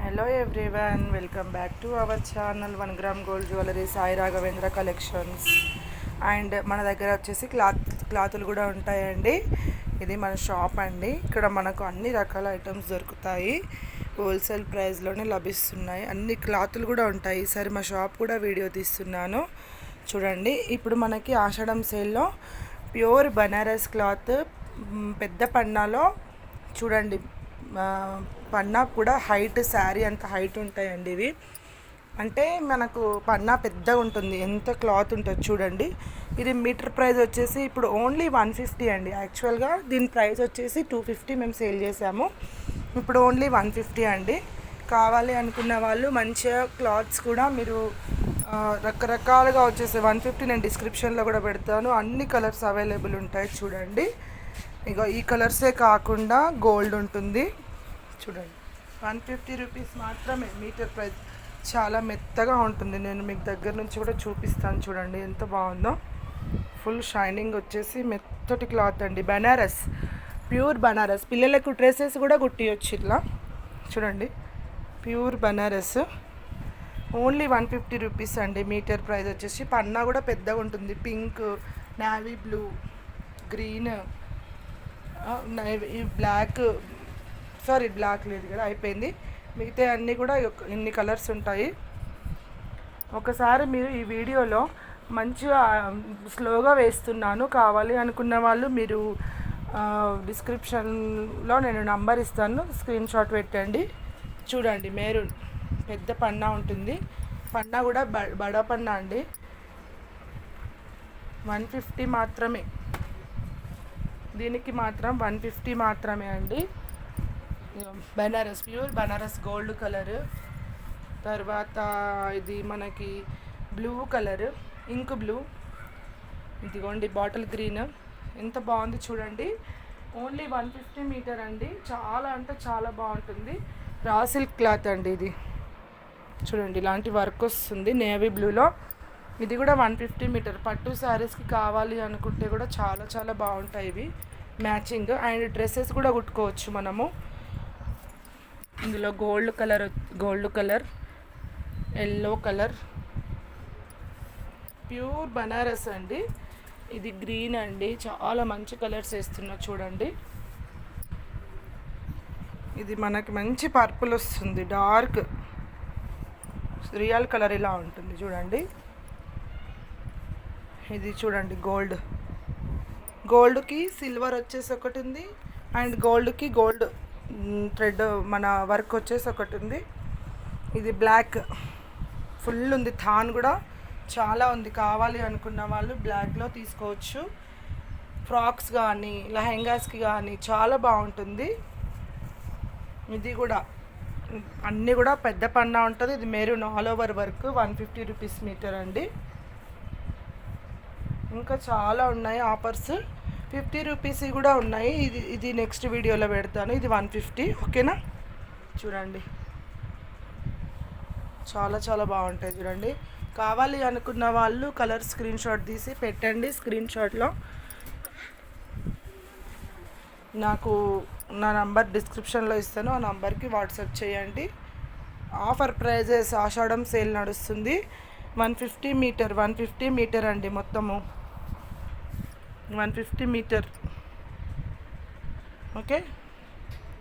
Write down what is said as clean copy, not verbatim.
Hello everyone, welcome back to our channel 1 gram gold jewellery Sai Raghavendra collections. And మన దగ్గర వచ్చేసి క్లాతులు కూడా ఉంటాయండి. ఇది మన షాప్ అండి. ఇక్కడ మనకు అన్ని రకాల ఐటమ్స్ దొరుకుతాయి, హోల్సేల్ ప్రైస్లోనే లభిస్తున్నాయి. అన్ని క్లాతులు కూడా ఉంటాయి. ఈసారి మా షాప్ కూడా వీడియో తీస్తున్నాను చూడండి. ఇప్పుడు మనకి ఆషాఢం సేల్లో ప్యూర్ బనారస్ క్లాత్ పెద్ద పన్నాలో చూడండి. పన్నా కూడా హైట్, శారీ అంత హైట్ ఉంటాయండి ఇవి. అంటే మనకు పన్నా పెద్దగా ఉంటుంది, ఎంత క్లాత్ ఉంటుంది చూడండి. ఇది మీటర్ ప్రైస్ వచ్చేసి ఇప్పుడు ఓన్లీ 150 అండి. యాక్చువల్గా దీని ప్రైస్ వచ్చేసి 250 మేము సేల్ చేసాము. ఇప్పుడు ఓన్లీ 150 అండి. కావాలి అనుకున్న వాళ్ళు మంచిగా క్లాత్స్ కూడా మీరు రకరకాలుగా వచ్చేసి 150 నేను డిస్క్రిప్షన్లో కూడా పెడతాను. అన్ని కలర్స్ అవైలబుల్ ఉంటాయి చూడండి. ఇక ఈ కలర్సే కాకుండా గోల్డ్ ఉంటుంది చూడండి. 150 రూపీస్ మాత్రమే మీటర్ ప్రైస్. చాలా మెత్తగా ఉంటుంది. నేను మీకు దగ్గర నుంచి కూడా చూపిస్తాను చూడండి ఎంత బాగుందో. ఫుల్ షైనింగ్ వచ్చేసి మెత్తటి క్లాత్ అండి. బనారస్, ప్యూర్ బనారస్. పిల్లలకు డ్రెస్సెస్ కూడా కుట్టియొచ్చు ఇట్లా చూడండి. ప్యూర్ బనారస్ ఓన్లీ 150 రూపీస్ అండి. మీటర్ ప్రైస్ వచ్చేసి. పన్నా కూడా పెద్దగా ఉంటుంది. Pink, navy blue, green, black, sorry black లేదు కదా, అయిపోయింది. మిగతా అన్నీ కూడా ఇన్ని కలర్స్ ఉంటాయి. ఒకసారి మీరు ఈ వీడియోలో మంచిగా స్లోగా వేస్తున్నాను, కావాలి అనుకున్న వాళ్ళు మీరు డిస్క్రిప్షన్లో నేను నంబర్ ఇస్తాను, స్క్రీన్ షాట్ పెట్టండి చూడండి. మెరూన్ పెద్ద పన్నా ఉంటుంది. పన్నా కూడా బడా పన్నా అండి. 150 మాత్రమే. దీనికి మాత్రం 150 మాత్రమే అండి. Banaras, pure Banaras gold colour. తర్వాత ఇది మనకి బ్లూ కలర్, ఇంక్ బ్లూ. ఇదిగోండి బాటిల్ గ్రీన్. ఎంత బాగుంది చూడండి. ఓన్లీ 150 మీటర్ అండి. చాలా అంటే చాలా బాగుంటుంది. రా సిల్క్ క్లాత్ అండి ఇది చూడండి. ఇలాంటి వర్క్ వస్తుంది నేవీ బ్లూలో. ఇది కూడా 150 మీటర్. పట్టు శారీస్కి కావాలి అనుకుంటే కూడా చాలా చాలా బాగుంటాయి ఇవి మ్యాచింగ్. అండ్ డ్రెస్సెస్ కూడా కుట్టుకోవచ్చు మనము. ఇందులో gold colour, yellow colour, pure Banaras అండి. ఇది గ్రీన్ అండి. చాలా మంచి కలర్స్ వేస్తున్నా చూడండి. ఇది మనకి మంచి పర్పుల్ వస్తుంది, డార్క్ రియల్ కలర్ ఇలా ఉంటుంది చూడండి. ఇది చూడండి గోల్డ్కి సిల్వర్ వచ్చేసి ఒకటి ఉంది. అండ్ గోల్డ్కి గోల్డ్ థ్రెడ్ మన వర్క్ వచ్చేసి ఒకటి ఉంది. ఇది బ్లాక్ ఫుల్ ఉంది. థాన్ కూడా చాలా ఉంది. కావాలి అనుకున్న వాళ్ళు బ్లాక్లో తీసుకోవచ్చు. ఫ్రాక్స్ కానీ లెహెంగాస్కి కానీ చాలా బాగుంటుంది. ఇది కూడా అన్నీ కూడా పెద్ద పన్నా ఉంటుంది. ఇది maroon all over work. 150 rupees metre అండి. ఇంకా చాలా ఉన్నాయి ఆఫర్స్. 50 రూపీస్ కూడా ఉన్నాయి. ఇది నెక్స్ట్ వీడియోలో పెడతాను. ఇది 150 ఓకేనా. చూడండి చాలా చాలా బాగుంటాయి చూడండి. కావాలి అనుకున్న వాళ్ళు కలర్ స్క్రీన్ షాట్ తీసి పెట్టండి. స్క్రీన్ షాట్లో నాకు నా నంబర్ డిస్క్రిప్షన్లో ఇస్తాను, ఆ నంబర్కి వాట్సాప్ చేయండి. ఆఫర్ ప్రైజెస్ ఆషాఢం సేల్ నడుస్తుంది. 150 మీటర్ అండి. మొత్తము 150 మీటర్ ఓకే.